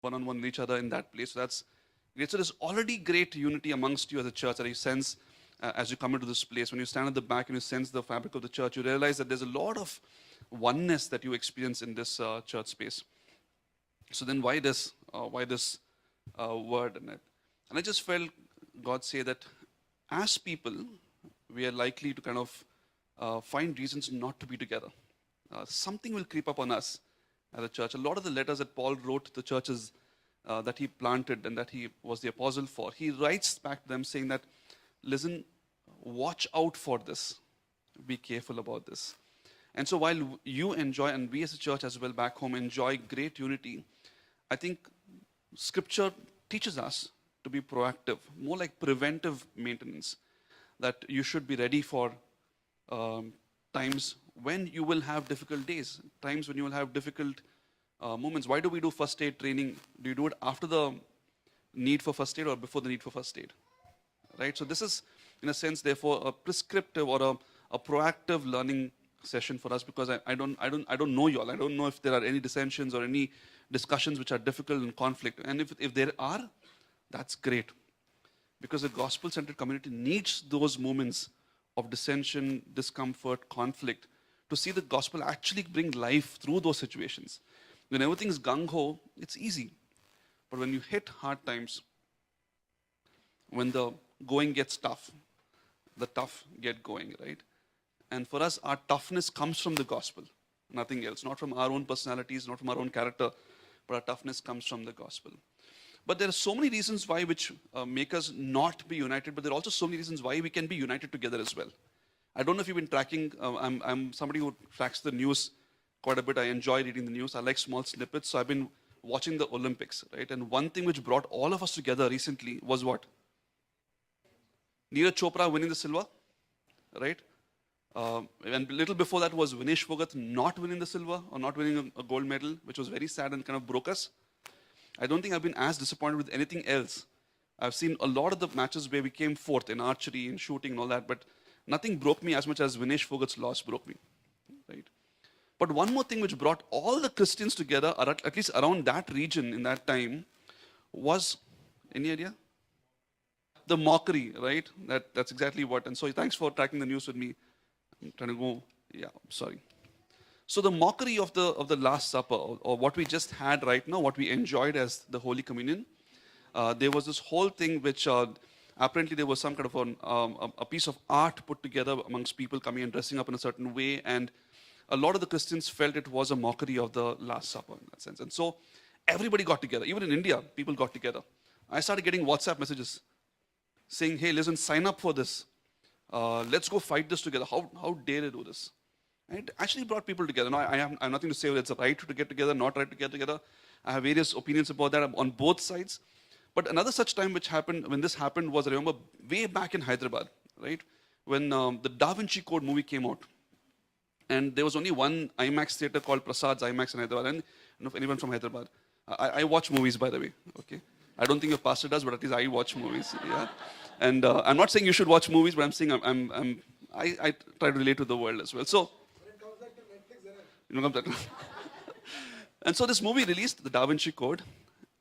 one-on-one with each other in that place. So that's great. So there's already great unity amongst you as a church that you sense as you come into this place. When you stand at the back and you sense the fabric of the church, you realize that there's a lot of oneness that you experience in this church space. So then why this? Why this word in it? And I just felt God say that as people, we are likely to kind of find reasons not to be together. Something will creep up on us as a church. A lot of the letters that Paul wrote to the churches that he planted and that he was the apostle for, he writes back to them saying that, listen, watch out for this. Be careful about this. And so while you enjoy, and we as a church as well back home enjoy great unity, I think Scripture teaches us to be proactive, more like preventive maintenance, that you should be ready for times when you will have difficult days, times when you will have difficult moments. Why do we do first aid training? Do you do it after the need for first aid or before the need for first aid? Right? So this is, in a sense, therefore, a prescriptive or a proactive learning session for us, because I don't know you all. I don't know if there are any dissensions or any discussions which are difficult and conflict. And if there are, that's great. Because the gospel-centered community needs those moments of dissension, discomfort, conflict, to see the gospel actually bring life through those situations. When everything's gung-ho, it's easy. But when you hit hard times, when the going gets tough, the tough get going, right? And for us, our toughness comes from the gospel, nothing else. Not from our own personalities, not from our own character, but our toughness comes from the gospel. But there are so many reasons why which make us not be united, but there are also so many reasons why we can be united together as well. I don't know if you've been tracking, I'm somebody who tracks the news quite a bit. I enjoy reading the news. I like small snippets. So I've been watching the Olympics, right? And one thing which brought all of us together recently was what? Neeraj Chopra winning the silver, right? And a little before that was Vinesh Phogat not winning the silver or not winning a gold medal, which was very sad and kind of broke us. I don't think I've been as disappointed with anything else. I've seen a lot of the matches where we came fourth in archery, in shooting and all that, but nothing broke me as much as Vinesh Phogat's loss broke me, right? But one more thing which brought all the Christians together, or at least around that region in that time, was, any idea? The mockery, right? That's exactly what. And so thanks for tracking the news with me. I'm trying to go, yeah, sorry. So the mockery of the Last Supper, or what we just had right now, what we enjoyed as the Holy Communion, there was this whole thing which apparently there was some kind of a piece of art put together amongst people coming and dressing up in a certain way, and a lot of the Christians felt it was a mockery of the Last Supper in that sense. And so everybody got together. Even in India, people got together. I started getting WhatsApp messages saying, hey, listen, sign up for this. Let's go fight this together. How dare they do this? And it actually brought people together. Now, I have nothing to say whether it's a right to get together, not right to get together. I have various opinions about that on both sides. But another such time which happened, when this happened, was, I remember, way back in Hyderabad, right? When the Da Vinci Code movie came out. And there was only one IMAX theater called Prasad's IMAX in Hyderabad. And I don't know if anyone from Hyderabad. I watch movies, by the way, okay? I don't think your pastor does, but at least I watch movies, yeah? And I'm not saying you should watch movies, but I'm saying I try to relate to the world as well. So, you know, and so this movie released, the Da Vinci Code,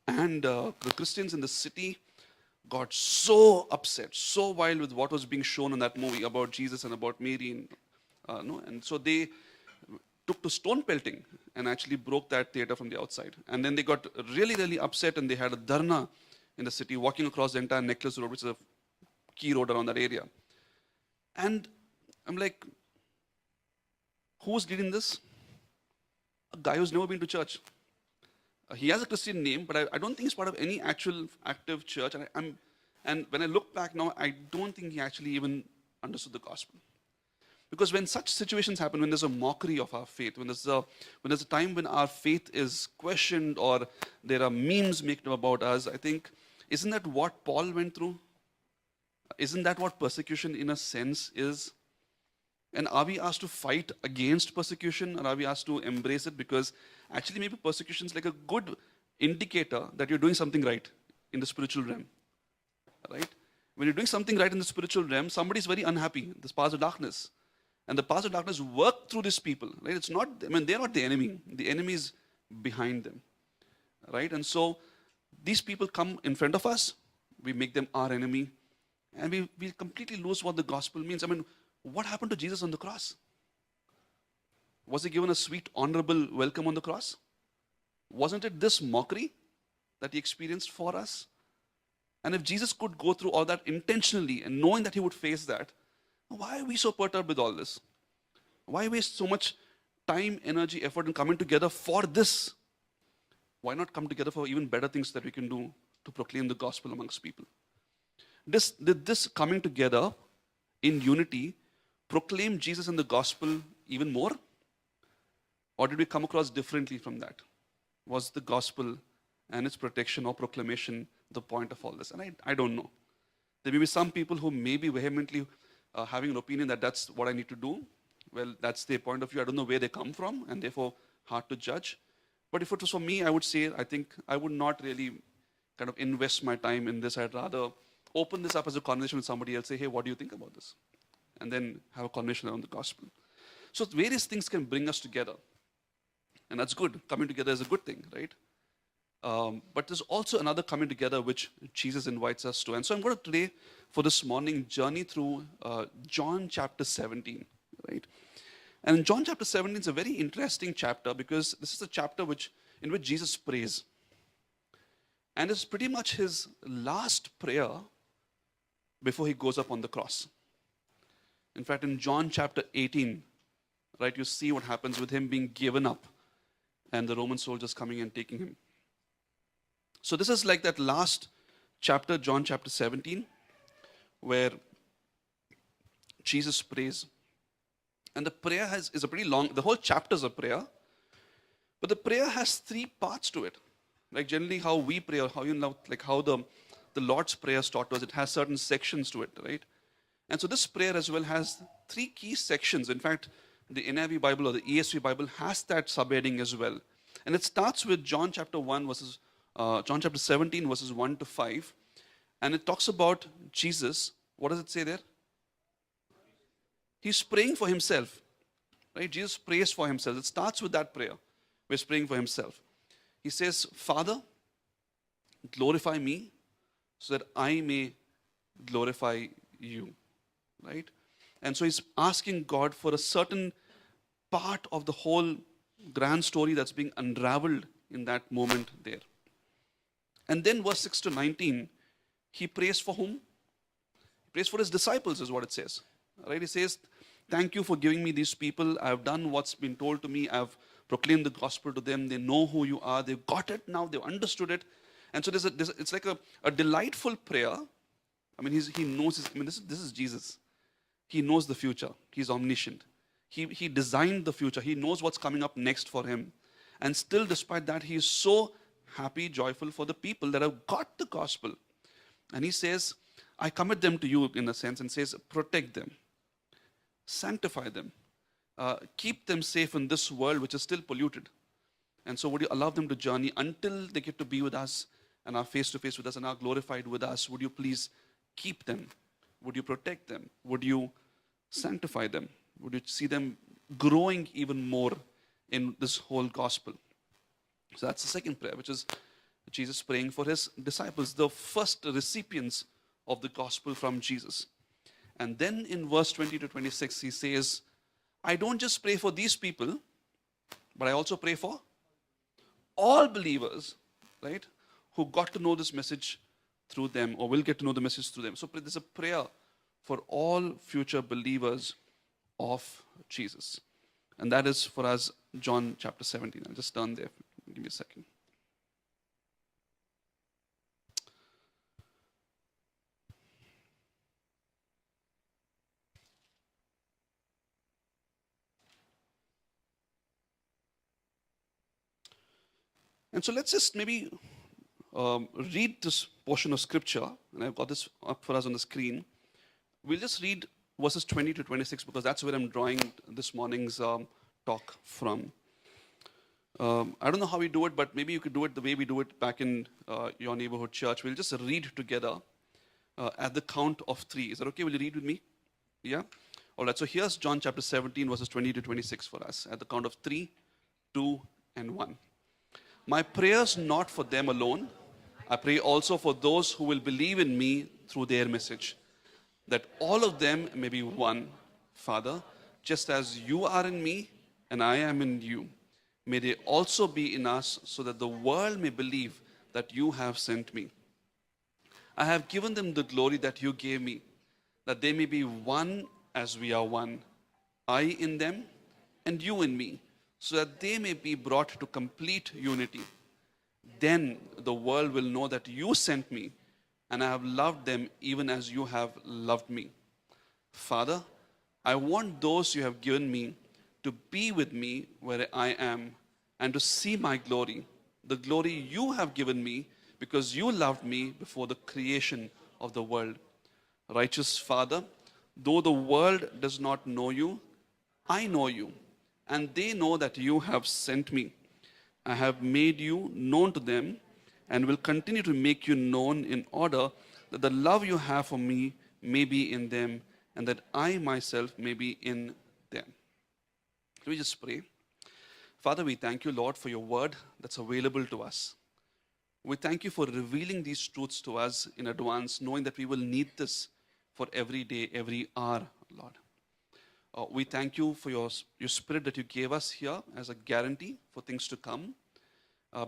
and the Christians in the city got so upset, so wild with what was being shown in that movie about Jesus and about Mary. And so they took to stone pelting and actually broke that theater from the outside. And then they got really, really upset, and they had a dharna in the city, walking across the entire Necklace Road, which is a key road around that area. And I'm like, who's leading this? A guy who's never been to church. He has a Christian name, but I don't think he's part of any actual active church. And when I look back now, I don't think he actually even understood the gospel. Because when such situations happen, when there's a mockery of our faith, when there's a time when our faith is questioned, or there are memes made about us, I think, isn't that what Paul went through? Isn't that what persecution in a sense is? And are we asked to fight against persecution, or are we asked to embrace it? Because actually maybe persecution is like a good indicator that you're doing something right in the spiritual realm, right? When you're doing something right in the spiritual realm, somebody's very unhappy, this powers of darkness. And the powers of darkness work through these people, right? It's not, they're not the enemy. The enemy is behind them, right? And so These people come in front of us, we make them our enemy, and we completely lose what the gospel means. I mean, what happened to Jesus on the cross? Was he given a sweet, honorable welcome on the cross? Wasn't it this mockery that he experienced for us? And if Jesus could go through all that intentionally and knowing that he would face that, why are we so perturbed with all this? Why waste so much time, energy, effort in coming together for this? Why not come together for even better things that we can do to proclaim the gospel amongst people? Did this coming together in unity proclaim Jesus and the gospel even more? Or did we come across differently from that? Was the gospel and its protection or proclamation the point of all this? And I don't know. There may be some people who may be vehemently having an opinion that that's what I need to do. Well, that's their point of view. I don't know where they come from, and therefore hard to judge. But if it was for me, I would say, I think I would not really kind of invest my time in this. I'd rather open this up as a conversation with somebody else, say, hey, what do you think about this? And then have a conversation around the gospel. So various things can bring us together. And that's good. Coming together is a good thing, right? But there's also another coming together which Jesus invites us to. And so I'm going to today, for this morning, journey through John chapter 17, right? And in John chapter 17, it's a very interesting chapter because this is a chapter in which Jesus prays. And it's pretty much his last prayer before he goes up on the cross. In fact, in John chapter 18, right, you see what happens with him being given up and the Roman soldiers coming and taking him. So this is like that last chapter, John chapter 17, where Jesus prays. And the prayer is a pretty long, the whole chapter is a prayer, but the prayer has three parts to it. Like generally how we pray, or how how the Lord's Prayer is taught to us, it has certain sections to it, right? And so this prayer as well has three key sections. In fact, the NIV Bible or the ESV Bible has that subheading as well. And it starts with John chapter 17 verses 1 to 5. And it talks about Jesus. What does it say there? He's praying for himself, right? Jesus prays for himself. It starts with that prayer. He's praying for himself. He says, Father, glorify me so that I may glorify you, right? And so he's asking God for a certain part of the whole grand story that's being unraveled in that moment there. And then verse 6 to 19, he prays for whom? He prays for his disciples is what it says. Right? He says, thank you for giving me these people. I've done what's been told to me. I've proclaimed the gospel to them. They know who you are. They've got it now. They've understood it. And so it's like a delightful prayer. I mean, he knows this is Jesus. He knows the future. He's omniscient. He designed the future. He knows what's coming up next for him. And still, despite that, he is so happy, joyful for the people that have got the gospel. And he says, I commit them to you in a sense, and says, protect them, sanctify them, keep them safe in this world which is still polluted. And so would you allow them to journey until they get to be with us and are face to face with us and are glorified with us? Would you please keep them? Would you protect them? Would you sanctify them? Would you see them growing even more in this whole gospel? So that's the second prayer, which is Jesus praying for his disciples, the first recipients of the gospel from Jesus. And then in verse 20 to 26, he says, I don't just pray for these people, but I also pray for all believers, right, who got to know this message through them or will get to know the message through them. So there's a prayer for all future believers of Jesus. And that is for us, John chapter 17. I'll just turn there. Give me a second. And so let's just maybe read this portion of scripture. And I've got this up for us on the screen. We'll just read verses 20 to 26 because that's where I'm drawing this morning's talk from. I don't know how we do it, but maybe you could do it the way we do it back in your neighborhood church. We'll just read together at the count of 3. Is that okay? Will you read with me? Yeah? All right, so here's John chapter 17, verses 20 to 26 for us. At the count of 3, 2, and 1. My prayer's not for them alone. I pray also for those who will believe in me through their message, that all of them may be one, Father, just as you are in me and I am in you. May they also be in us, so that the world may believe that you have sent me. I have given them the glory that you gave me, that they may be one as we are one, I in them and you in me, so that they may be brought to complete unity. Then the world will know that you sent me, and I have loved them even as you have loved me. Father, I want those you have given me to be with me where I am, and to see my glory, the glory you have given me, because you loved me before the creation of the world. Righteous Father, though the world does not know you, I know you, and they know that you have sent me. I have made you known to them and will continue to make you known, in order that the love you have for me may be in them, and that I myself may be in them. Let me just pray. Father, we thank you, Lord, for your word that's available to us. We thank you for revealing these truths to us in advance, knowing that we will need this for every day, every hour, Lord. We thank you for your spirit that you gave us here as a guarantee for things to come,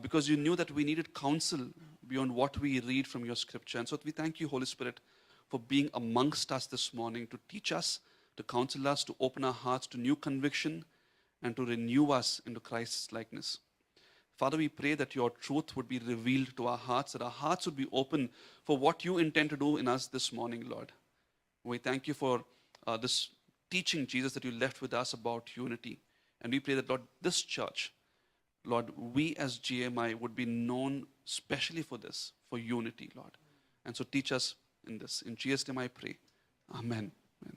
because you knew that we needed counsel beyond what we read from your scripture. And so we thank you, Holy Spirit, for being amongst us this morning to teach us, to counsel us, to open our hearts to new conviction, and to renew us into Christ's likeness. Father, we pray that your truth would be revealed to our hearts, that our hearts would be open for what you intend to do in us this morning, Lord. We thank you for this teaching, Jesus, that you left with us about unity. And we pray that, Lord, this church, Lord, we as GMI would be known specially for this, for unity, Lord. And so teach us in this. In Jesus' name I pray. Amen. Amen.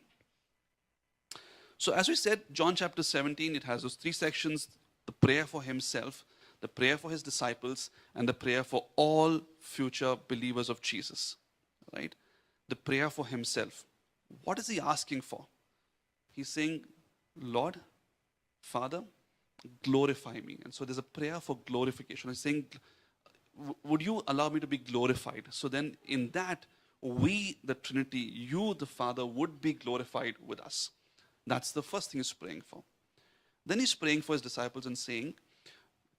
So as we said, John chapter 17, it has those three sections: the prayer for himself, the prayer for his disciples, and the prayer for all future believers of Jesus. Right? The prayer for himself. What is he asking for? He's saying, Lord, Father, glorify me. And so there's a prayer for glorification. He's saying, would you allow me to be glorified? So then in that, we, the Trinity, you, the Father, would be glorified with us. That's the first thing he's praying for. Then he's praying for his disciples and saying,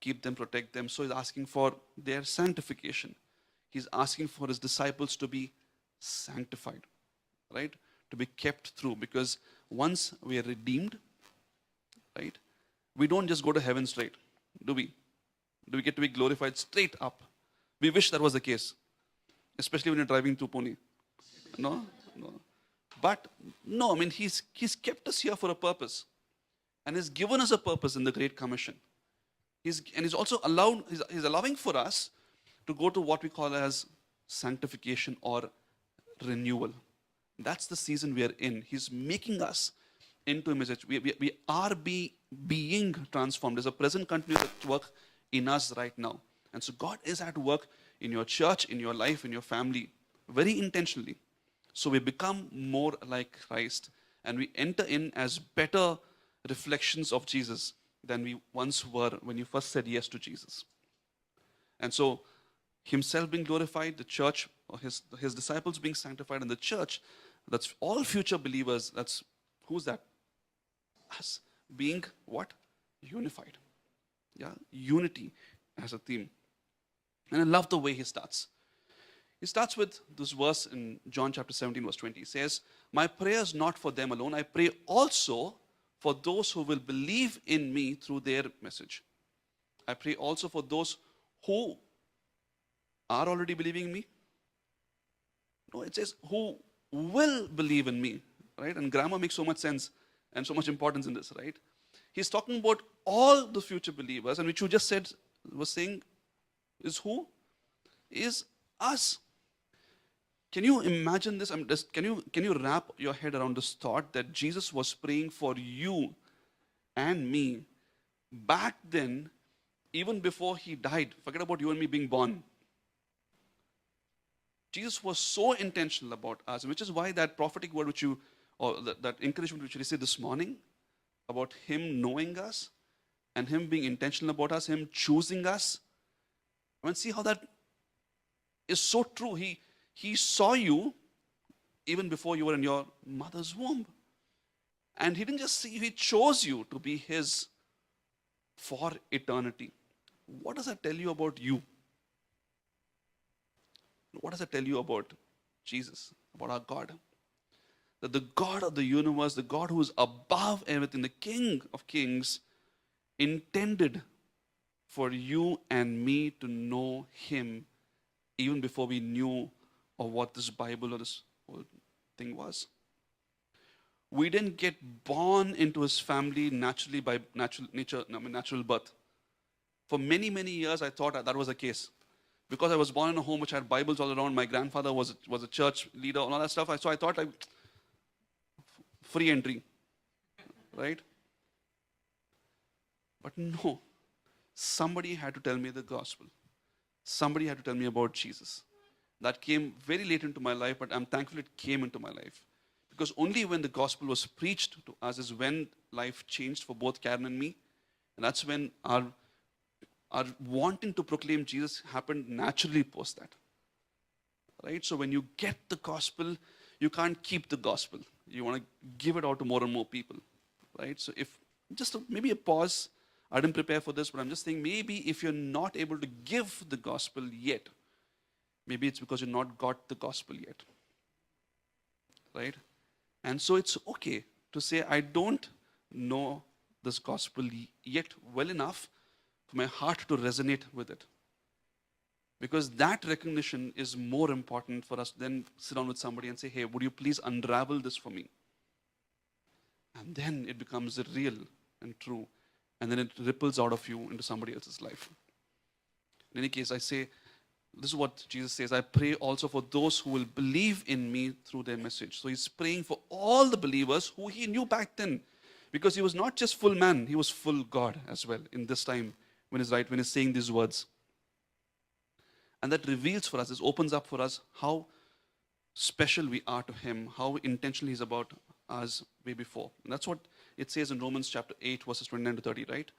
keep them, protect them. So he's asking for their sanctification. He's asking for his disciples to be sanctified, right? To be kept through. Because once we are redeemed, right, we don't just go to heaven straight, do we? Do we get to be glorified straight up? We wish that was the case, especially when you're driving to Pune. No. But no, I mean, he's kept us here for a purpose, and he's given us a purpose in the Great Commission. He's also allowing for us to go to what we call as sanctification or renewal. That's the season we are in. He's making us into a message. We are being transformed. There's a present continuous work in us right now. And so God is at work in your church, in your life, in your family, very intentionally. So we become more like Christ, and we enter in as better reflections of Jesus than we once were when you first said yes to Jesus. And so himself being glorified, the church, or his disciples being sanctified, and the church, that's all future believers. Who's that? Us being what? Unified. Yeah, unity as a theme. And I love the way he starts. He starts with this verse in John chapter 17, verse 20. He says, my prayer is not for them alone. I pray also for those who will believe in me through their message. I pray also for those who are already believing in me. No, it says who will believe in me, right? And grammar makes so much sense and so much importance in this, right? He's talking about all the future believers, and which you just said, was saying, is who? Is us. Can you imagine this? Can you wrap your head around this thought that Jesus was praying for you and me back then, even before he died? Forget about you and me being born. Jesus was so intentional about us, which is why that prophetic word that encouragement which you received this morning about him knowing us and him being intentional about us, him choosing us. I mean, see how that is so true. He saw you even before you were in your mother's womb. And he didn't just see you, he chose you to be his for eternity. What does that tell you about you? What does that tell you about Jesus, about our God? That the God of the universe, the God who is above everything, the King of kings, intended for you and me to know him even before we knew of what this Bible or this whole thing was. We didn't get born into his family naturally by natural birth. For many, many years, I thought that was the case. Because I was born in a home which had Bibles all around, my grandfather was a church leader, all that stuff. So I thought, like, free entry, right? But no, somebody had to tell me the gospel. Somebody had to tell me about Jesus. That came very late into my life, but I'm thankful it came into my life. Because only when the gospel was preached to us is when life changed for both Karen and me. And that's when our wanting to proclaim Jesus happened naturally post that. Right? So when you get the gospel, you can't keep the gospel. You want to give it out to more and more people. Right? So if maybe a pause, I didn't prepare for this, but I'm just saying maybe if you're not able to give the gospel yet, maybe it's because you've not got the gospel yet. Right? And so it's okay to say, I don't know this gospel yet well enough for my heart to resonate with it. Because that recognition is more important for us than sit down with somebody and say, hey, would you please unravel this for me? And then it becomes real and true. And then it ripples out of you into somebody else's life. In any case, I say, this is what Jesus says, I pray also for those who will believe in me through their message. So he's praying for all the believers who he knew back then. Because he was not just full man, he was full God as well in this time when he's saying these words. And that reveals for us, this opens up for us how special we are to him, how intentional he's about us way before. And that's what it says in Romans chapter 8, verses 29 to 30, right?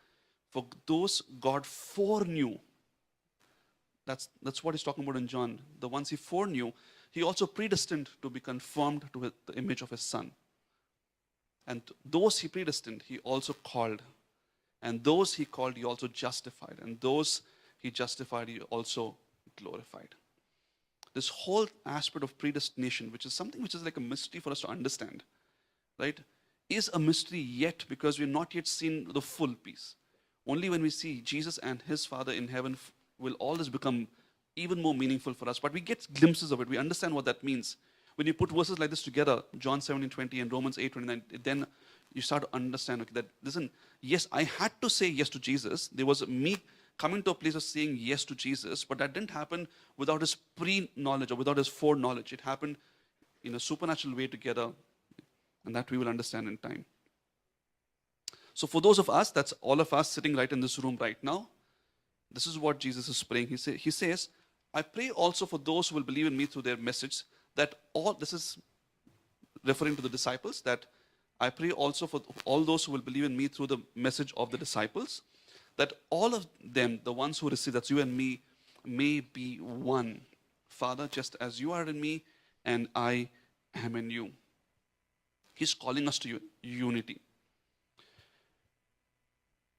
For those God foreknew, that's what he's talking about in John. The ones he foreknew, he also predestined to be conformed to the image of his Son. And those he predestined, he also called. And those he called, he also justified. And those he justified, he also glorified. This whole aspect of predestination, which is something which is like a mystery for us to understand, right, is a mystery yet because we've not yet seen the full piece. Only when we see Jesus and his Father in heaven will all this become even more meaningful for us. But we get glimpses of it. We understand what that means. When you put verses like this together, John 17:20 and Romans 8:29, then you start to understand, okay, that listen, yes, I had to say yes to Jesus. There was me coming to a place of saying yes to Jesus, but that didn't happen without his pre-knowledge or without his foreknowledge. It happened in a supernatural way together, and that we will understand in time. So for those of us, that's all of us sitting right in this room right now, this is what Jesus is praying. He says, I pray also for those who will believe in me through their message, that all, this is referring to the disciples, that I pray also for all those who will believe in me through the message of the disciples, that all of them, the ones who receive, that's you and me, may be one. Father, just as you are in me and I am in you. He's calling us to unity.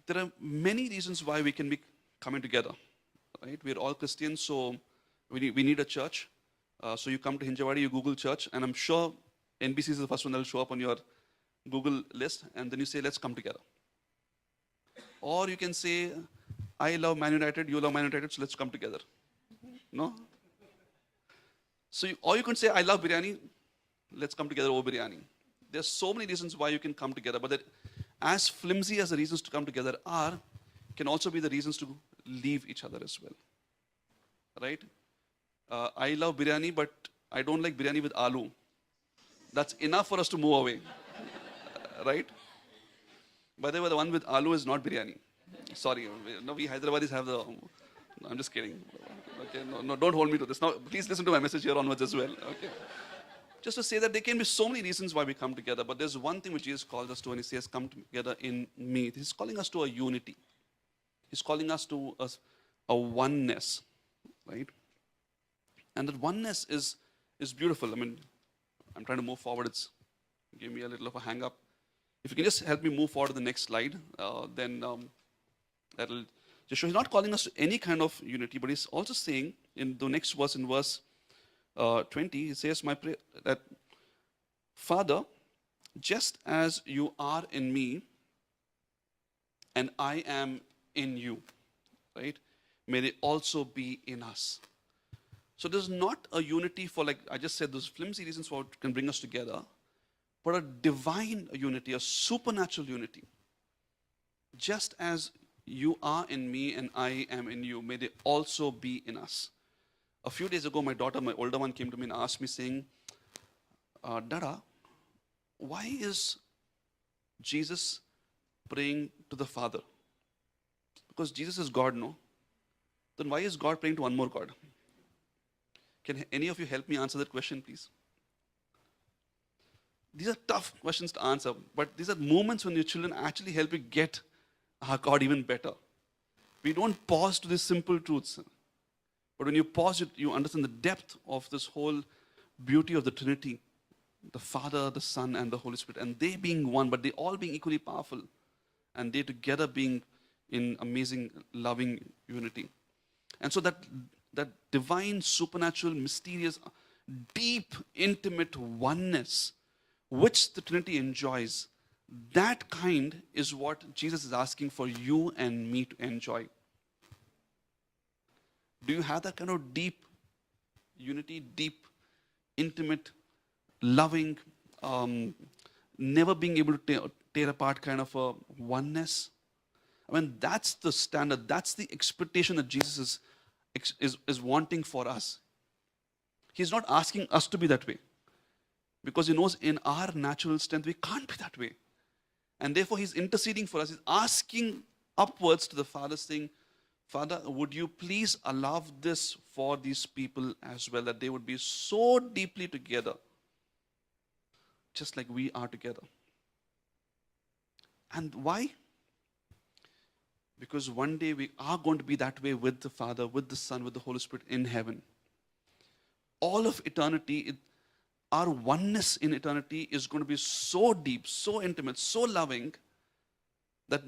There are many reasons why we can be coming together, right? We're all Christians, so we need a church. So you come to Hinjawadi, you Google church, and I'm sure NBC is the first one that will show up on your Google list, and then you say, let's come together. Or you can say, I love Man United, you love Man United, so let's come together. No? So or you can say, I love biryani, let's come together over biryani. There's so many reasons why you can come together, but that as flimsy as the reasons to come together are, can also be the reasons to leave each other as well. Right? I love biryani, but I don't like biryani with aloo. That's enough for us to move away. Right? By the way, the one with aloo is not biryani. Sorry, no, we Hyderabadis have the... No, I'm just kidding. Okay, no, don't hold me to this. Now, please listen to my message here onwards as well. Okay. Just to say that there can be so many reasons why we come together, but there's one thing which Jesus called us to, and he says, come together in me. He's calling us to a unity. He's calling us to a oneness, right? And that oneness is beautiful. I mean, I'm trying to move forward. It's give me a little of a hang up. If you can just help me move forward to the next slide, then that'll just show he's not calling us to any kind of unity, but he's also saying in the next verse, in verse 20, he says, "My prayer that Father, just as you are in me and I am in you, right? May they also be in us." So there's not a unity for, like I just said, those flimsy reasons for what can bring us together, but a divine unity, a supernatural unity. Just as you are in me and I am in you, may they also be in us. A few days ago, my daughter, my older one, came to me and asked me, saying, Dada, why is Jesus praying to the Father? Because Jesus is God, no? Then why is God praying to one more God? Can any of you help me answer that question, please? These are tough questions to answer, but these are moments when your children actually help you get our God even better. We don't pause to these simple truths. But when you pause it, you understand the depth of this whole beauty of the Trinity, the Father, the Son, and the Holy Spirit. And they being one, but they all being equally powerful. And they together being in amazing, loving unity. And so that divine, supernatural, mysterious, deep, intimate oneness which the Trinity enjoys, that kind is what Jesus is asking for you and me to enjoy. Do you have that kind of deep unity, deep, intimate, loving, never being able to tear apart kind of a oneness? I mean, that's the standard. That's the expectation that Jesus is wanting for us. He's not asking us to be that way, because he knows in our natural strength we can't be that way. And therefore he's interceding for us. He's asking upwards to the Father, saying, Father, would you please allow this for these people as well, that they would be so deeply together, just like we are together. And why? Because one day we are going to be that way with the Father, with the Son, with the Holy Spirit in heaven. All of eternity, our oneness in eternity is going to be so deep, so intimate, so loving, that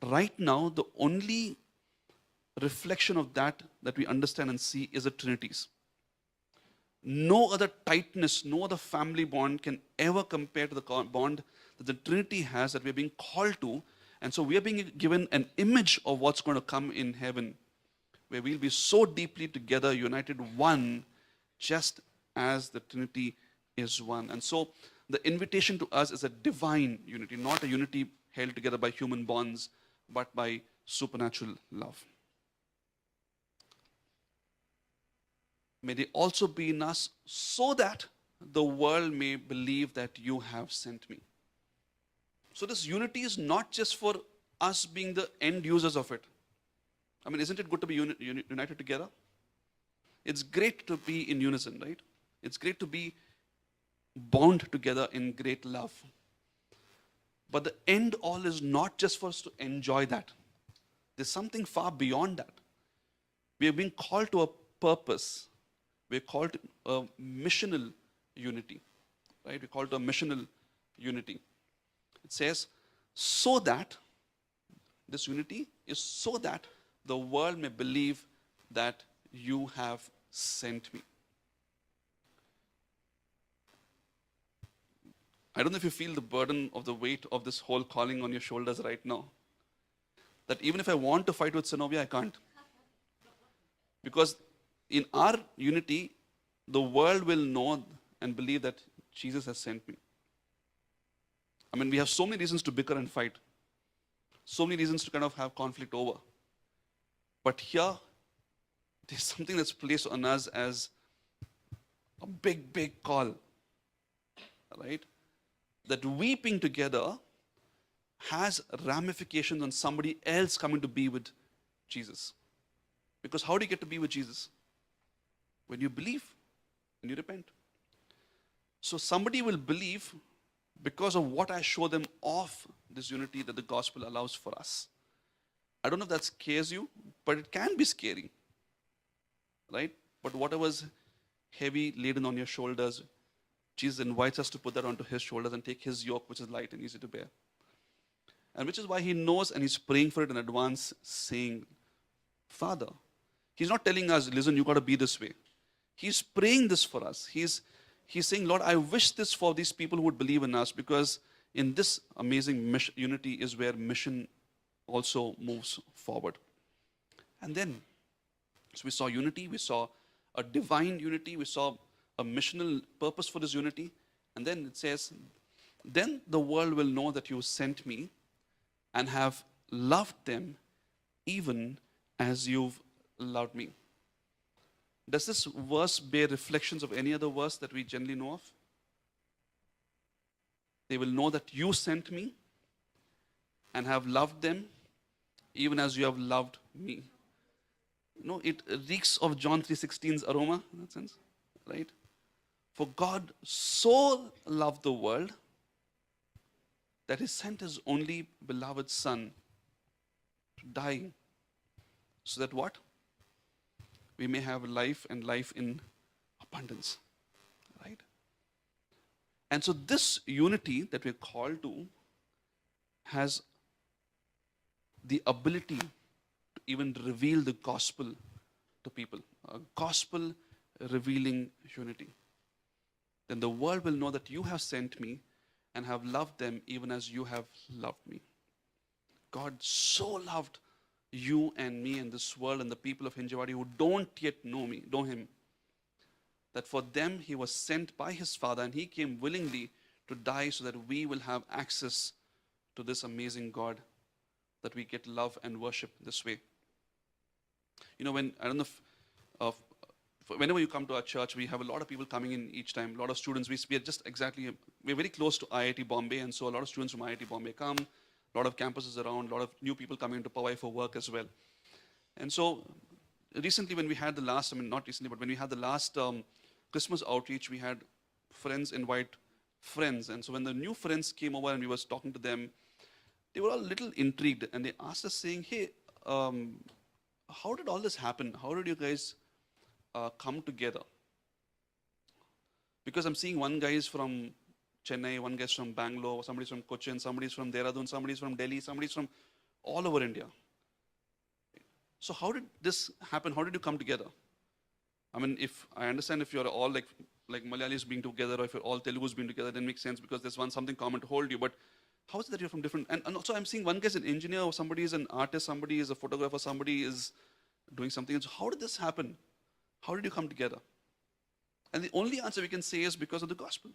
right now the only reflection of that we understand and see is the Trinities. No other tightness, no other family bond can ever compare to the bond that the Trinity has, that we are being called to. And so we are being given an image of what's going to come in heaven, where we'll be so deeply together, united, one, just as the Trinity is one. And so the invitation to us is a divine unity, not a unity held together by human bonds, but by supernatural love. May they also be in us, so that the world may believe that you have sent me. So this unity is not just for us being the end users of it. I mean, isn't it good to be united together? It's great to be in unison, right? It's great to be bound together in great love. But the end all is not just for us to enjoy that. There's something far beyond that. We are being called to a purpose. We're called to a missional unity, right? We're called to a missional unity. It says, so that, this unity is so that the world may believe that you have sent me. I don't know if you feel the burden of the weight of this whole calling on your shoulders right now. That even if I want to fight with Synovia, I can't. Because in our unity, the world will know and believe that Jesus has sent me. I mean, we have so many reasons to bicker and fight. So many reasons to kind of have conflict over. But here, there's something that's placed on us as a big, big call. Right? That weeping together has ramifications on somebody else coming to be with Jesus. Because how do you get to be with Jesus? When you believe, when you repent. So somebody will believe because of what I show them of this unity that the gospel allows for us. I don't know if that scares you, but it can be scary. Right? But whatever's heavy laden on your shoulders, Jesus invites us to put that onto his shoulders and take his yoke, which is light and easy to bear. And which is why he knows and he's praying for it in advance, saying, Father. He's not telling us, listen, you got to be this way. He's praying this for us. He's saying, Lord, I wish this for these people who would believe in us, because in this amazing unity is where mission also moves forward. And then, so we saw unity, we saw a divine unity, we saw a missional purpose for this unity. And then it says, then the world will know that you sent me and have loved them even as you've loved me. Does this verse bear reflections of any other verse that we generally know of? They will know that you sent me and have loved them even as you have loved me. It reeks of John 3:16's aroma in that sense, right? For God so loved the world that he sent his only beloved Son to die, so that what? We may have life and life in abundance, right? And so this unity that we're called to has the ability to even reveal the gospel to people, a gospel revealing unity. Then the world will know that you have sent me and have loved them even as you have loved me. God so loved you and me and this world and the people of Hinjawadi who don't yet know him, that for them he was sent by his Father and he came willingly to die so that we will have access to this amazing God, that we get love and worship this way. Whenever you come to our church, we have a lot of people coming in each time, a lot of students. We're very close to IIT Bombay, and so a lot of students from IIT Bombay come, a lot of campuses around, a lot of new people coming into Powai for work as well. And so recently when we had the last, not recently, but when we had the last Christmas outreach, we had friends invite friends. And so when the new friends came over and we were talking to them, they were all a little intrigued, and they asked us saying, hey, how did all this happen? How did you guys come together? Because I'm seeing one guy is from Chennai, one guy is from Bangalore, somebody's from Cochin, somebody's from Dehradun, somebody's from Delhi, somebody's from all over India. So how did this happen? How did you come together? If I understand if you're all like Malayalis being together, or if you're all Telugus being together, then it makes sense because there's something common to hold you. But how is it that you're from different? And also I'm seeing one guy is an engineer, or somebody is an artist, somebody is a photographer, somebody is doing something. So how did this happen? How did you come together? And the only answer we can say is because of the gospel.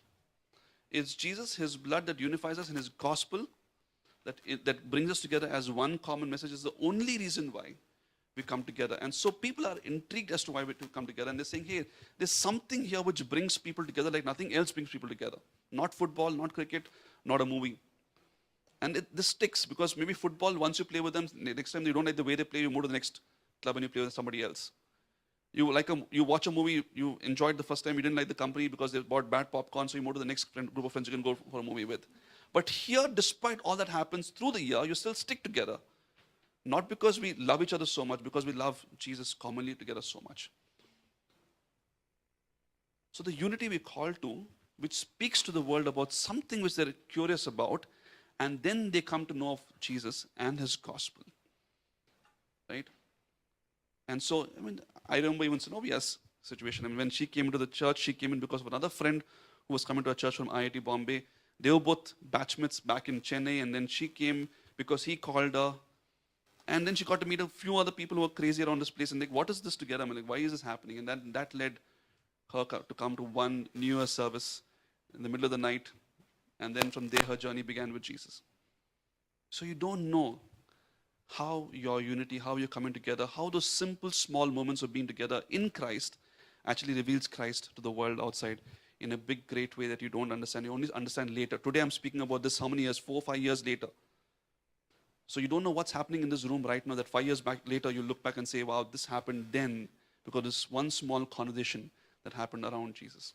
It's Jesus, his blood that unifies us, and his gospel that brings us together as one common message is the only reason why we come together. And so people are intrigued as to why we come together. And they're saying, hey, there's something here which brings people together like nothing else brings people together. Not football, not cricket, not a movie. And this sticks because maybe football, once you play with them, next time you don't like the way they play, you move to the next club and you play with somebody else. You watch a movie, you enjoyed the first time, you didn't like the company because they bought bad popcorn, so you move to the next group of friends you can go for a movie with. But here, despite all that happens through the year, you still stick together. Not because we love each other so much, because we love Jesus commonly together so much. So the unity we call to, which speaks to the world about something which they're curious about, and then they come to know of Jesus and his gospel. Right? And so, I remember even Sanovia's situation. When she came into the church, she came in because of another friend who was coming to a church from IIT Bombay. They were both batchmates back in Chennai, and then she came because he called her. And then she got to meet a few other people who were crazy around this place, and what is this together? Why is this happening? And that led her to come to one New Year service in the middle of the night. And then from there, her journey began with Jesus. So you don't know how your unity, how you're coming together, how those simple, small moments of being together in Christ actually reveals Christ to the world outside in a big, great way that you don't understand. You only understand later. Today I'm speaking about this how many years? 4 or 5 years later. So you don't know what's happening in this room right now, that 5 years back later you look back and say, wow, this happened then because this one small conversation that happened around Jesus.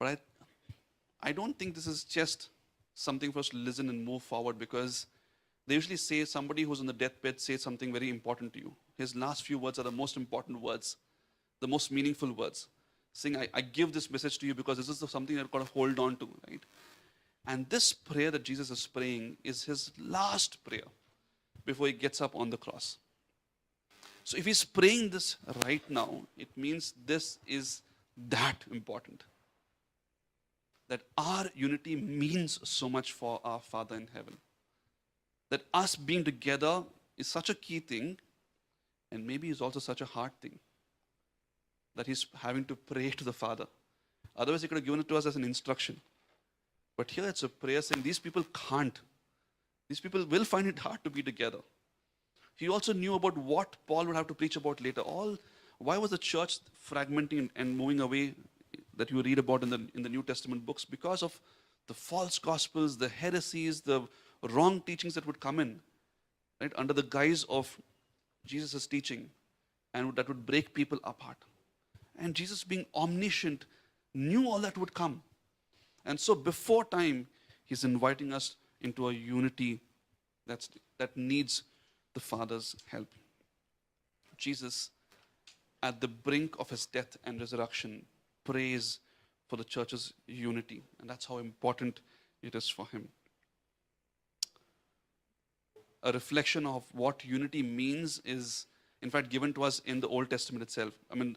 But I don't think this is just something for us to listen and move forward, because They usually say somebody who's on the deathbed says something very important to you. His last few words are the most important words, the most meaningful words. Saying, I give this message to you because this is something I've got to hold on to, right? And this prayer that Jesus is praying is his last prayer before he gets up on the cross. So if he's praying this right now, it means this is that important. That our unity means so much for our Father in heaven. That us being together is such a key thing, and maybe is also such a hard thing. That he's having to pray to the Father. Otherwise, he could have given it to us as an instruction. But here it's a prayer saying these people can't. These people will find it hard to be together. He also knew about what Paul would have to preach about later. Why was the church fragmenting and moving away that you read about in the New Testament books? Because of the false gospels, the heresies, the wrong teachings that would come in, right, under the guise of Jesus' teaching, and that would break people apart. And Jesus, being omniscient, knew all that would come. And so before time, he's inviting us into a unity that needs the Father's help. Jesus, at the brink of his death and resurrection, prays for the church's unity. And that's how important it is for him. A reflection of what unity means is, in fact, given to us in the Old Testament itself. I mean,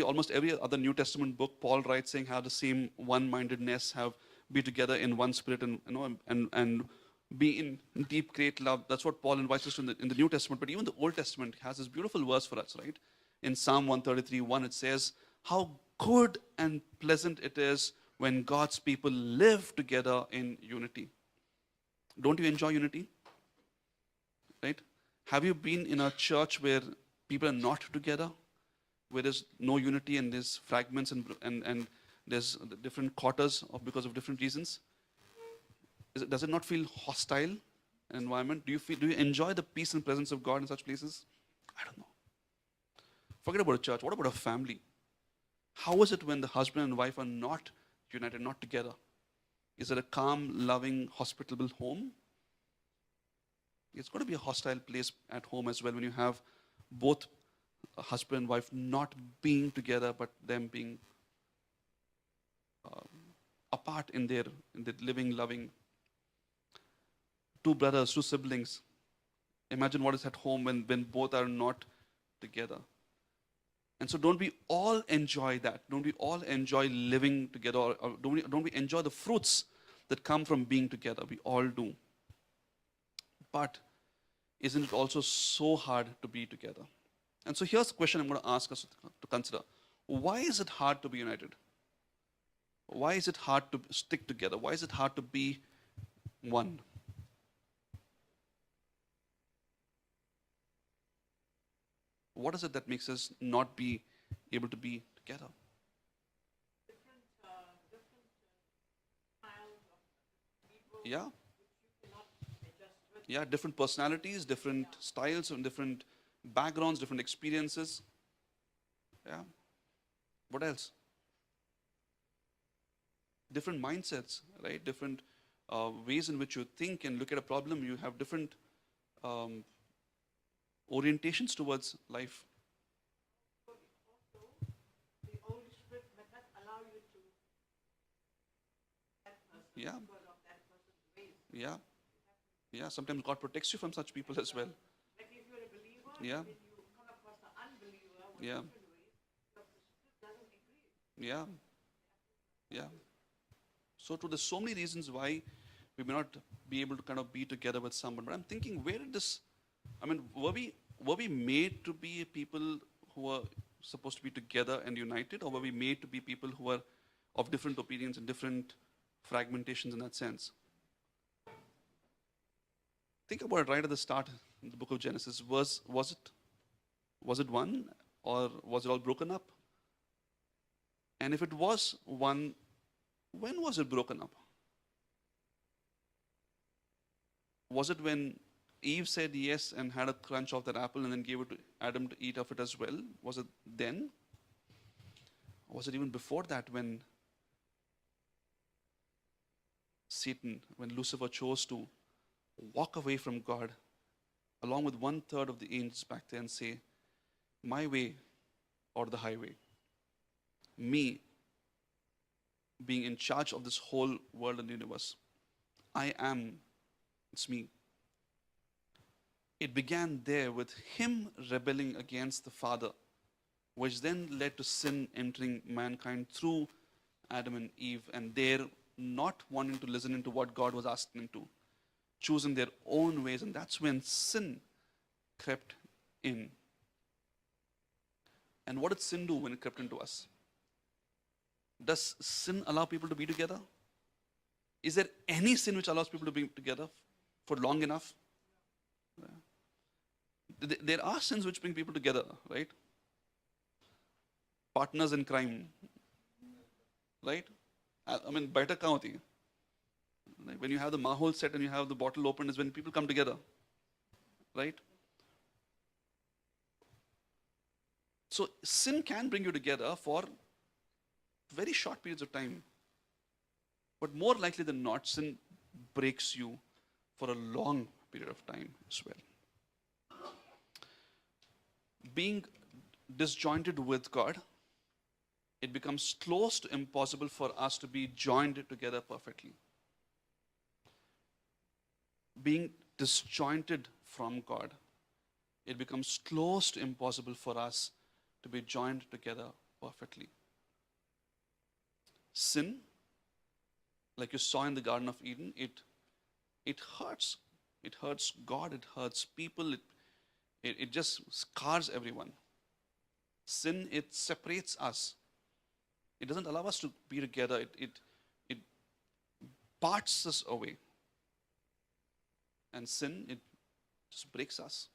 almost every other New Testament book, Paul writes saying, have the same one-mindedness, be together in one spirit, and be in deep, great love. That's what Paul invites us to in the New Testament. But even the Old Testament has this beautiful verse for us, right? In Psalm 133:1, it says, how good and pleasant it is when God's people live together in unity. Don't you enjoy unity? Right? Have you been in a church where people are not together? Where there's no unity and there's fragments and there's different quarters because of different reasons? Does it not feel hostile, an environment? Do you enjoy the peace and presence of God in such places? I don't know. Forget about a church. What about a family? How is it when the husband and wife are not united, not together? Is it a calm, loving, hospitable home? It's got to be a hostile place at home as well when you have both a husband and wife not being together, but them being apart in their living, loving. Two brothers, two siblings. Imagine what is at home when both are not together. And so don't we all enjoy that? Don't we all enjoy living together? Or don't we enjoy the fruits that come from being together? We all do. But isn't it also so hard to be together? And so here's the question I'm going to ask us to consider. Why is it hard to be united? Why is it hard to stick together? Why is it hard to be one? What is it that makes us not be able to be together? Different styles of people Yeah, which you cannot adjust with. yeah, different personalities, different styles, and different backgrounds, different experiences. Yeah. What else? Different mindsets, right? Different ways in which you think and look at a problem. You have different orientations towards life. So also, the Holy Spirit might not allow you to that person Yeah, because of that person's ways. yeah, yeah. Sometimes God protects you from such people as well. Like if you're a believer, Yeah, then you come across an unbeliever with yeah, different ways, the Spirit doesn't agree. yeah, yeah. So true. There's so many reasons why we may not be able to kind of be together with someone. But I'm thinking, where did this? I mean, were we made to be people who are supposed to be together and united, or were we made to be people who are of different opinions and different fragmentations in that sense? Think about it right at the start in the book of Genesis. Was it one, or was it all broken up? And if it was one, when was it broken up? Was it when Eve said yes and had a crunch of that apple and then gave it to Adam to eat of it as well? Was it then? Or was it even before that when Satan, when Lucifer chose to walk away from God along with 1/3 of the angels back there and say, my way or the highway. Me being in charge of this whole world and universe. I am, it's me. It began there with him rebelling against the Father, which then led to sin entering mankind through Adam and Eve, and their not wanting to listen into what God was asking them to, choosing their own ways, and that's when sin crept in. And what did sin do when it crept into us? Does sin allow people to be together? Is there any sin which allows people to be together for long enough? There are sins which bring people together, right? Partners in crime, right? I mean, better county. Like when you have the mahol set and you have the bottle open is when people come together, right? So sin can bring you together for very short periods of time. But more likely than not, sin breaks you for a long period of time as well. Being disjointed with God, it becomes close to impossible for us to be joined together perfectly. Being disjointed from God, it becomes close to impossible for us to be joined together perfectly. Sin, like you saw in the Garden of Eden, it hurts. It hurts God, it hurts people, it just scars everyone. Sin, it separates us. It doesn't allow us to be together. It parts us away. And sin, it just breaks us.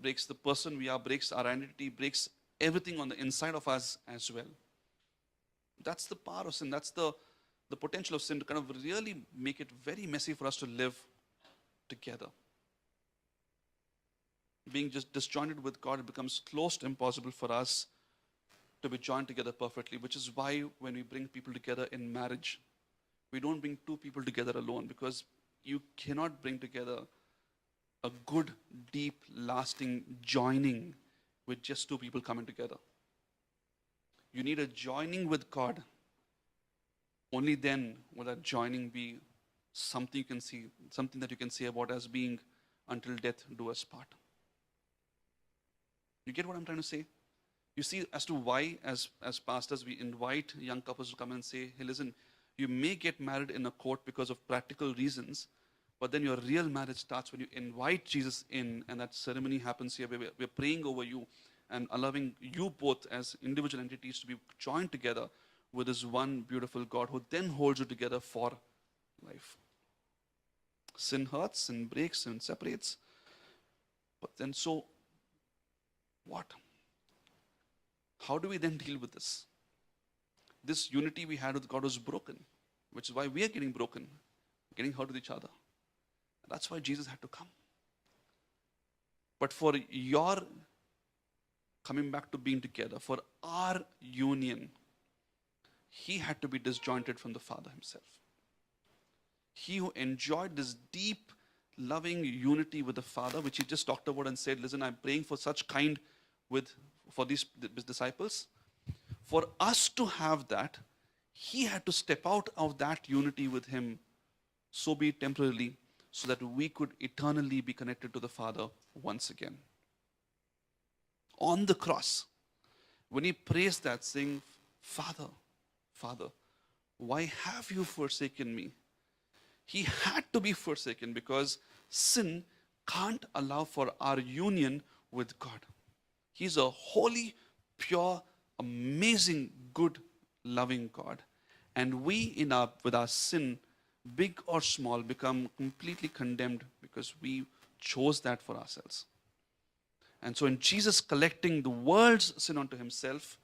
Breaks the person we are, breaks our identity, breaks everything on the inside of us as well. That's the power of sin. That's the potential of sin to kind of really make it very messy for us to live together. Being just disjointed with God, it becomes close to impossible for us to be joined together perfectly, which is why when we bring people together in marriage, we don't bring two people together alone, because you cannot bring together a good, deep, lasting joining with just two people coming together. You need a joining with God. Only then will that joining be something you can see, something that you can say about as being until death do us part. You get what I'm trying to say? You see as to why, as pastors, we invite young couples to come and say, hey, listen, you may get married in a court because of practical reasons, but then your real marriage starts when you invite Jesus in, and that ceremony happens here. We're praying over you and allowing you both as individual entities to be joined together with this one beautiful God who then holds you together for life. Sin hurts, sin breaks, sin separates. But then so, what? How do we then deal with this? This unity we had with God was broken, which is why we are getting broken, getting hurt with each other. That's why Jesus had to come. But for your coming back to being together, for our union, he had to be disjointed from the Father himself. He who enjoyed this deep, loving unity with the Father, which he just talked about and said, listen, I'm praying for such kind for these disciples. For us to have that, he had to step out of that unity with him, so be it temporarily, so that we could eternally be connected to the Father once again. On the cross, when he prays that, saying, Father, Father, why have you forsaken me? He had to be forsaken because sin can't allow for our union with God. He's a holy, pure, amazing, good, loving God. And we, with our sin, big or small, become completely condemned because we chose that for ourselves. And so in Jesus collecting the world's sin onto himself,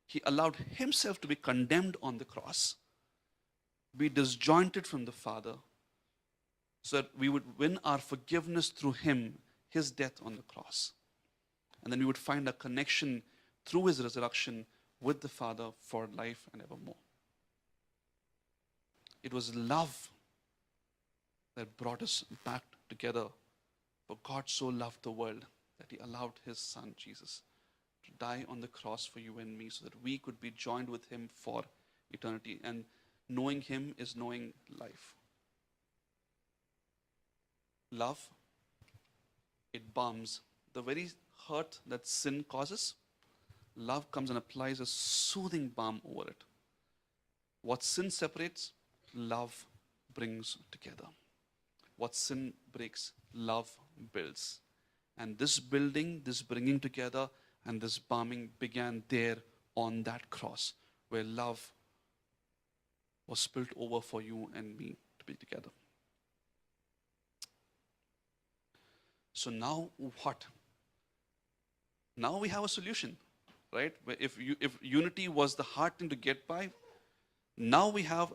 he allowed himself to be condemned on the cross, be disjointed from the Father, so that we would win our forgiveness through him, his death on the cross. And then we would find a connection through his resurrection with the Father for life and evermore. It was love that brought us back together. For God so loved the world that he allowed his son, Jesus, to die on the cross for you and me so that we could be joined with him for eternity. And knowing him is knowing life. Love, it balms the very hurt that sin causes. Love comes and applies a soothing balm over it. What sin separates, love brings together. What sin breaks, love builds. And this building, this bringing together, and this balming began there on that cross, where love was spilled over for you and me to be together. So now what? Now we have a solution, right? If unity was the hard thing to get by, now we have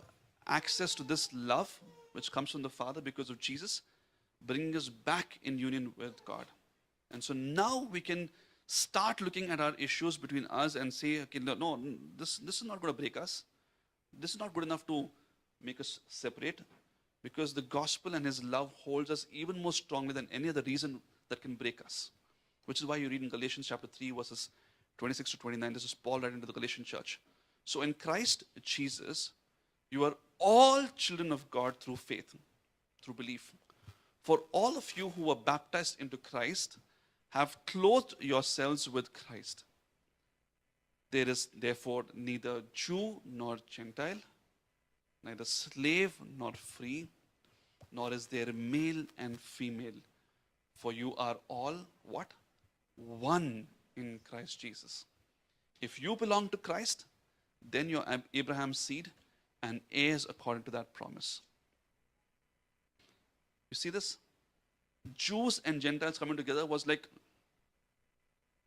access to this love which comes from the Father because of Jesus, bringing us back in union with God. And so now we can start looking at our issues between us and say, okay, no, this is not going to break us. This is not good enough to make us separate, because the gospel and his love holds us even more strongly than any other reason that can break us. Which is why you read in Galatians chapter 3, verses 26 to 29. This is Paul writing to the Galatian church. So in Christ Jesus, you are all children of God through faith, through belief. For all of you who were baptized into Christ have clothed yourselves with Christ. There is therefore neither Jew nor Gentile, neither slave nor free, nor is there male and female. For you are all what? One in Christ Jesus. If you belong to Christ, then you're Abraham's seed and heirs according to that promise. You see this? Jews and Gentiles coming together was like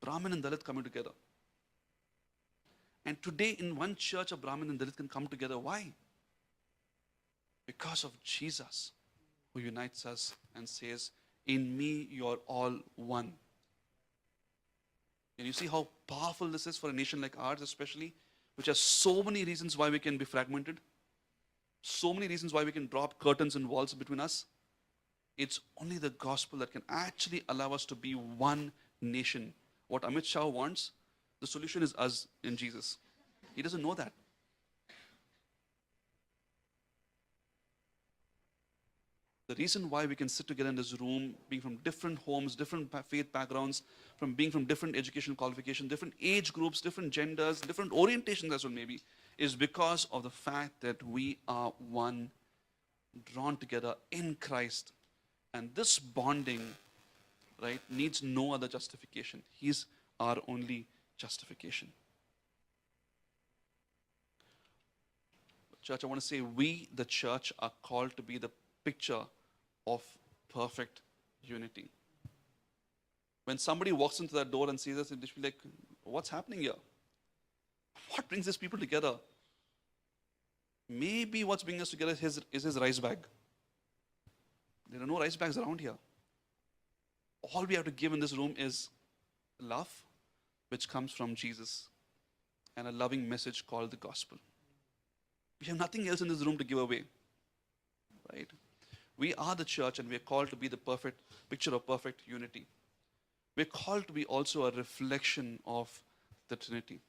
Brahmin and Dalit coming together. And today in one church, a Brahmin and Dalit can come together. Why? Because of Jesus, who unites us and says, in me you're all one. And you see how powerful this is for a nation like ours, especially, which has so many reasons why we can be fragmented, so many reasons why we can drop curtains and walls between us. It's only the gospel that can actually allow us to be one nation. What Amit Shah wants, the solution is us in Jesus. He doesn't know that. The reason why we can sit together in this room, being from different homes, different faith backgrounds, from being from different educational qualifications, different age groups, different genders, different orientations as well maybe, is because of the fact that we are one, drawn together in Christ. And this bonding, right, needs no other justification. He's our only justification. Church, I want to say we, the church, are called to be the picture of perfect unity. When somebody walks into that door and sees us, they'll be like, what's happening here? What brings these people together? Maybe what's bringing us together is his rice bag. There are no rice bags around here. All we have to give in this room is love, which comes from Jesus, and a loving message called the gospel. We have nothing else in this room to give away, right? We are the church, and we are called to be the perfect picture of perfect unity. We're called to be also a reflection of the Trinity,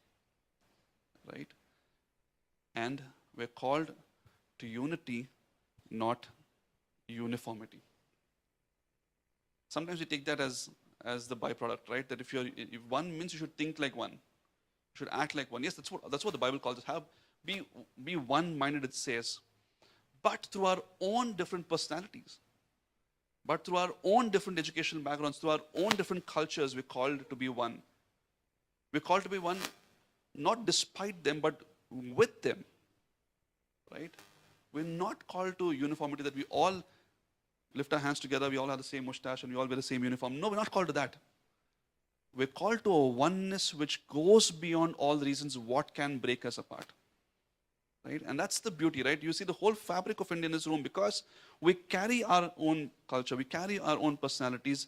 right? And we're called to unity, not uniformity. Sometimes we take that as the byproduct, right? That if one means you should think like one, you should act like one. Yes, that's what the Bible calls us. Be one-minded, it says. But through our own different personalities, but through our own different educational backgrounds, through our own different cultures, we're called to be one. We're called to be one, not despite them, but with them, right? We're not called to uniformity, that we all lift our hands together, we all have the same mustache, and we all wear the same uniform. No, we're not called to that. We're called to a oneness which goes beyond all the reasons what can break us apart. Right? And that's the beauty, right? You see the whole fabric of India in this room, because we carry our own culture, we carry our own personalities,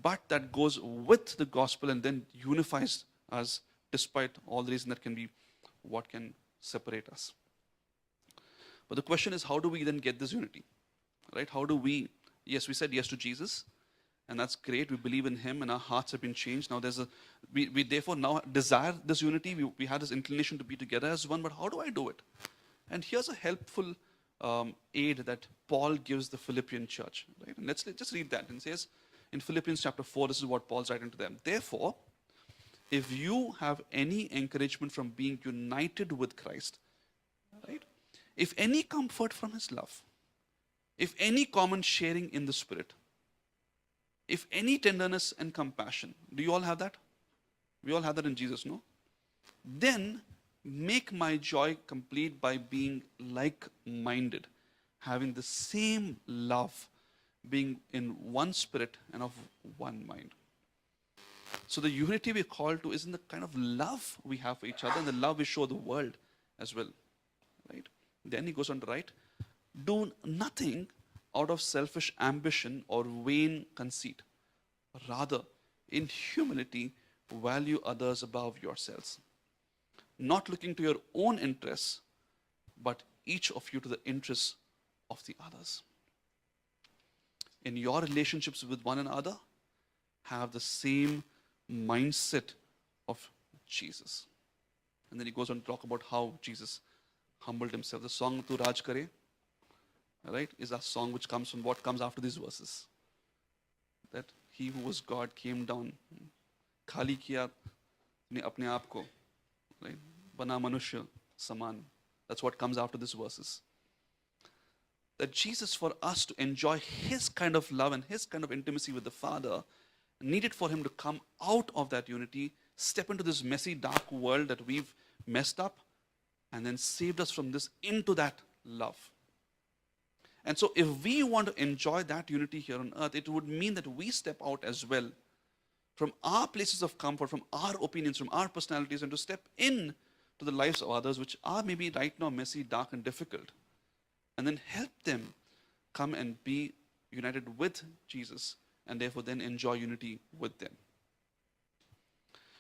but that goes with the gospel and then unifies us despite all the reasons that can be what can separate us. But the question is, how do we then get this unity? right? How do we, yes, we said yes to Jesus, and that's great. We believe in him and our hearts have been changed. Now we therefore now desire this unity. We have this inclination to be together as one, but how do I do it? And here's a helpful aid that Paul gives the Philippian church, right? And let's just read that. And it says in Philippians chapter 4, this is what Paul's writing to them. Therefore, if you have any encouragement from being united with Christ, right? If any comfort from his love, if any common sharing in the Spirit, if any tenderness and compassion, do you all have that? We all have that in Jesus, no? Then make my joy complete by being like-minded, having the same love, being in one spirit and of one mind. So the unity we're called to is in the kind of love we have for each other and the love we show the world as well, right? Then he goes on to write, do nothing out of selfish ambition or vain conceit. Rather, in humility, value others above yourselves, not looking to your own interests, but each of you to the interests of the others. In your relationships with one another, have the same mindset of Jesus. And then he goes on to talk about how Jesus humbled himself. The song Tu Raj Kare, right, is a song which comes from what comes after these verses. That he who was God came down, khali kiya apne aap ko, right, bana manushya saman. That's what comes after these verses. That Jesus, for us to enjoy his kind of love and his kind of intimacy with the Father, needed for him to come out of that unity, step into this messy, dark world that we've messed up, and then saved us from this into that love. And so if we want to enjoy that unity here on earth, it would mean that we step out as well from our places of comfort, from our opinions, from our personalities, and to step in to the lives of others, which are maybe right now messy, dark, and difficult, and then help them come and be united with Jesus, and therefore then enjoy unity with them.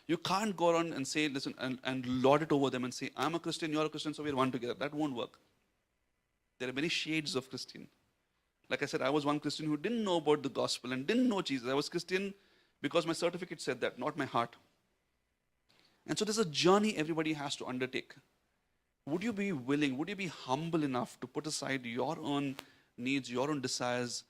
You can't go around and say, listen, and lord it over them and say, I'm a Christian, you're a Christian, so we're one together. That won't work. There are many shades of Christian. Like I said, I was one Christian who didn't know about the gospel and didn't know Jesus. I was Christian because my certificate said that, not my heart. And so there's a journey everybody has to undertake. Would you be willing, would you be humble enough to put aside your own needs, your own desires,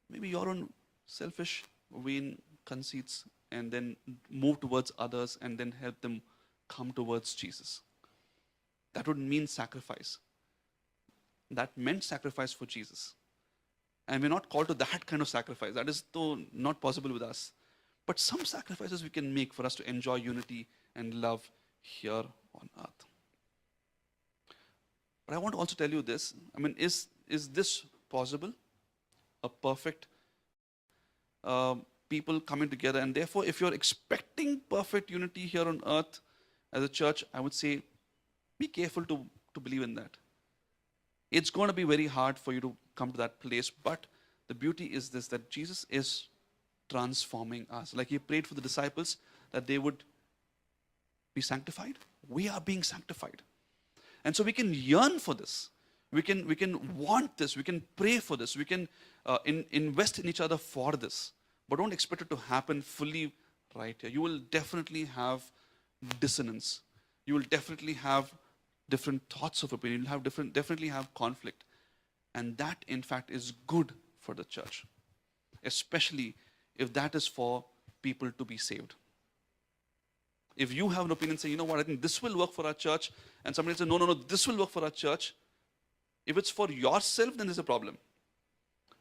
maybe your own selfish, vain conceits, and then move towards others and then help them come towards Jesus? That would mean sacrifice. That meant sacrifice for Jesus. And we're not called to that kind of sacrifice. That is though not possible with us. But some sacrifices we can make for us to enjoy unity and love here on earth. But I want to also tell you this. I mean, is this possible? A perfect people coming together. And therefore, if you're expecting perfect unity here on earth as a church, I would say be careful to believe in that. It's going to be very hard for you to come to that place. But the beauty is this, that Jesus is transforming us. Like he prayed for the disciples that they would be sanctified. We are being sanctified. And so we can yearn for this. We can want this. We can pray for this. We can invest in each other for this. But don't expect it to happen fully right here. You will definitely have dissonance. You will definitely have different thoughts of opinion. You'll have definitely have conflict. And that, in fact, is good for the church. Especially if that is for people to be saved. If you have an opinion, say, you know what, I think this will work for our church, and somebody says, no, this will work for our church. If it's for yourself, then there's a problem.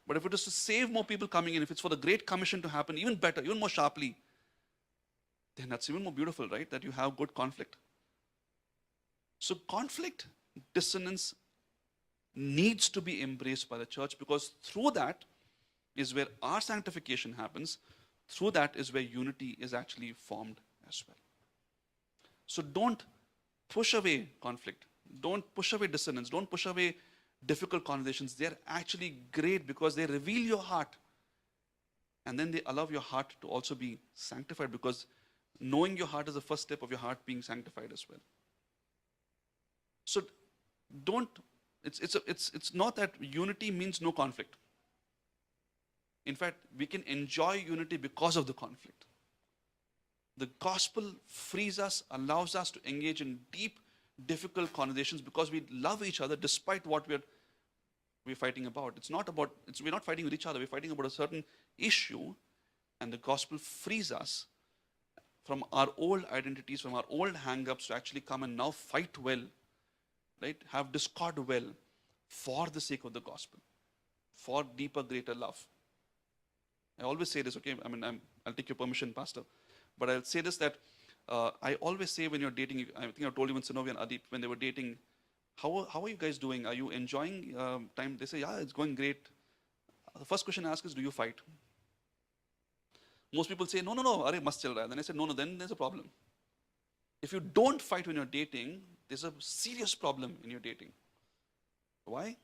But if it is to save more people coming in, if it's for the Great Commission to happen even better, even more sharply, then that's even more beautiful, right? That you have good conflict. So conflict, dissonance needs to be embraced by the church, because through that is where our sanctification happens. Through that is where unity is actually formed as well. So don't push away conflict. Don't push away dissonance. Don't push away difficult conversations. They're actually great because they reveal your heart. And then they allow your heart to also be sanctified, because knowing your heart is the first step of your heart being sanctified as well. So don't, it's not that unity means no conflict. In fact, we can enjoy unity because of the conflict. The gospel frees us, allows us to engage in deep, difficult conversations because we love each other despite what we're fighting about. We're not fighting with each other, we're fighting about a certain issue, and the gospel frees us from our old identities, from our old hang-ups to actually come and now fight well, right? Have discord well for the sake of the gospel, for deeper, greater love. I always say this, okay? I'll take your permission, Pastor. But I'll say this that I always say when you're dating, I think I told you when Sinovi and Adip, when they were dating, how are you guys doing? Are you enjoying time? They say, yeah, it's going great. The first question I ask is, do you fight? Most people say, no, arey mast chal raha hai. Then I say, no, then there's a problem. If you don't fight when you're dating, there's a serious problem in your dating. Why?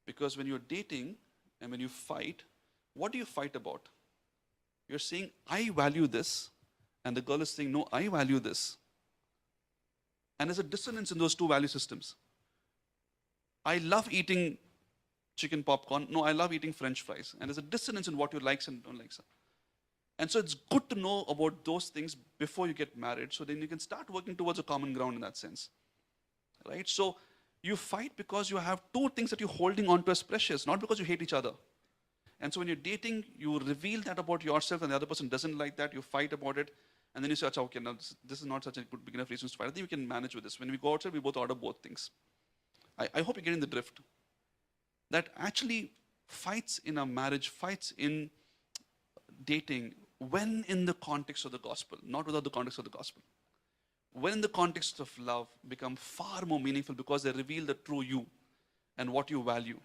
Because when you're dating and when you fight, what do you fight about? You're saying, I value this, and the girl is saying, no, I value this. And there's a dissonance in those two value systems. I love eating chicken popcorn. No, I love eating French fries. And there's a dissonance in what you like and don't like. And so it's good to know about those things before you get married, so then you can start working towards a common ground in that sense. Right? So you fight because you have two things that you're holding on to as precious, not because you hate each other. And so when you're dating, you reveal that about yourself and the other person doesn't like that, you fight about it, and then you say, okay, now this is not such a good big enough reason to fight. I think we can manage with this. When we go outside, we both order both things. I hope you're getting the drift. That actually fights in a marriage, fights in dating, when in the context of the gospel, not without the context of the gospel. When in the context of love, become far more meaningful because they reveal the true you and what you value.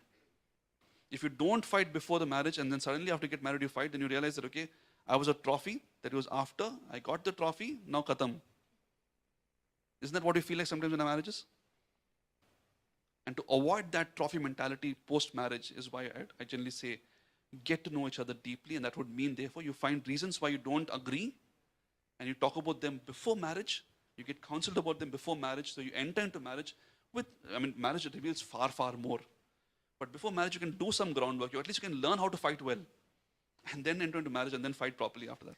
If you don't fight before the marriage and then suddenly after you get married you fight, then you realize that, okay, I was a trophy, that was after, I got the trophy, now khatam. Isn't that what you feel like sometimes in our marriages? And to avoid that trophy mentality post-marriage is why I generally say, get to know each other deeply, and that would mean, therefore, you find reasons why you don't agree, and you talk about them before marriage, you get counseled about them before marriage, so you enter into marriage with, marriage reveals far, far more. But before marriage, you can do some groundwork, or at least you can learn how to fight well, and then enter into marriage and then fight properly after that.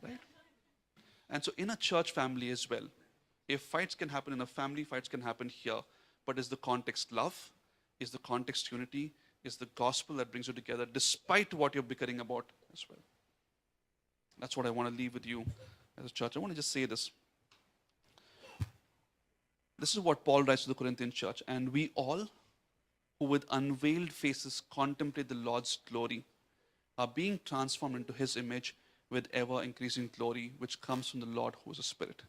Right? And so in a church family as well, if fights can happen in a family, fights can happen here, but is the context love? Is the context unity? Is the gospel that brings you together despite what you're bickering about as well? That's what I want to leave with you as a church. I want to just say this. This is what Paul writes to the Corinthian church. And we all, who with unveiled faces contemplate the Lord's glory, are being transformed into his image with ever increasing glory, which comes from the Lord who is a spirit.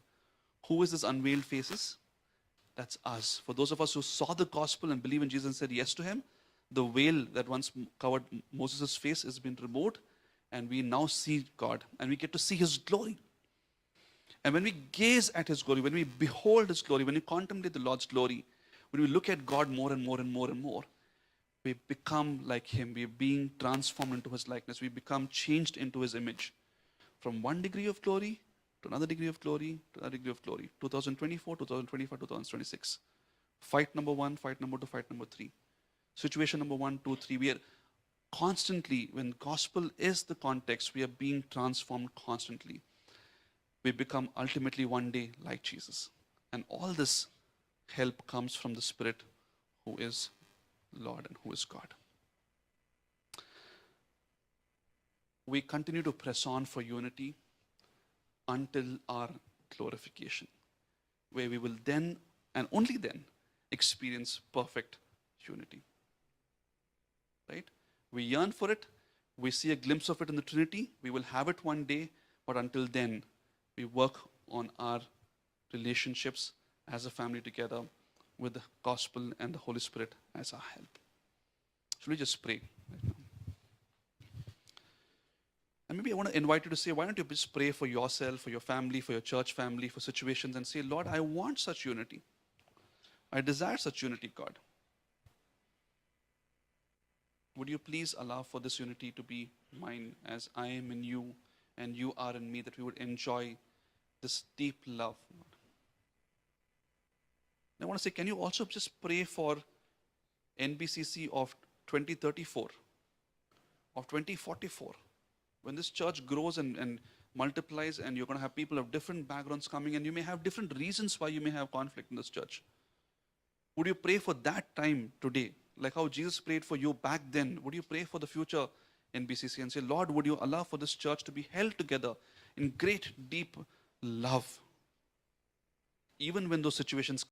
Who is this unveiled faces? That's us. For those of us who saw the gospel and believe in Jesus and said yes to him, the veil that once covered Moses' face has been removed, and we now see God, and we get to see his glory. And when we gaze at his glory, when we behold his glory, when we contemplate the Lord's glory, when we look at God more and more and more and more, we become like him. We are being transformed into his likeness. We become changed into his image. From one degree of glory to another degree of glory to another degree of glory. 2024, 2025, 2026. Fight number 1, fight number 2, fight number 3. Situation number 1, 2, 3. We are constantly, when gospel is the context, we are being transformed constantly. We become ultimately one day like Jesus. And all this help comes from the Spirit who is Lord and who is God. We continue to press on for unity until our glorification, where we will then and only then experience perfect unity. Right? We yearn for it. We see a glimpse of it in the Trinity. We will have it one day, but until then, we work on our relationships as a family together with the gospel and the Holy Spirit as our help. Should we just pray right now? And maybe I want to invite you to say, why don't you just pray for yourself, for your family, for your church family, for situations, and say, Lord, I want such unity. I desire such unity, God. Would you please allow for this unity to be mine as I am in you and you are in me, that we would enjoy this deep love, Lord. I want to say, can you also just pray for NBCC of 2034? of 2044, when this church grows and multiplies, and you're going to have people of different backgrounds coming, and you may have different reasons why you may have conflict in this church. Would you pray for that time today? Like how Jesus prayed for you back then, would you pray for the future in BCC and say, Lord, would you allow for this church to be held together in great, deep love? Even when those situations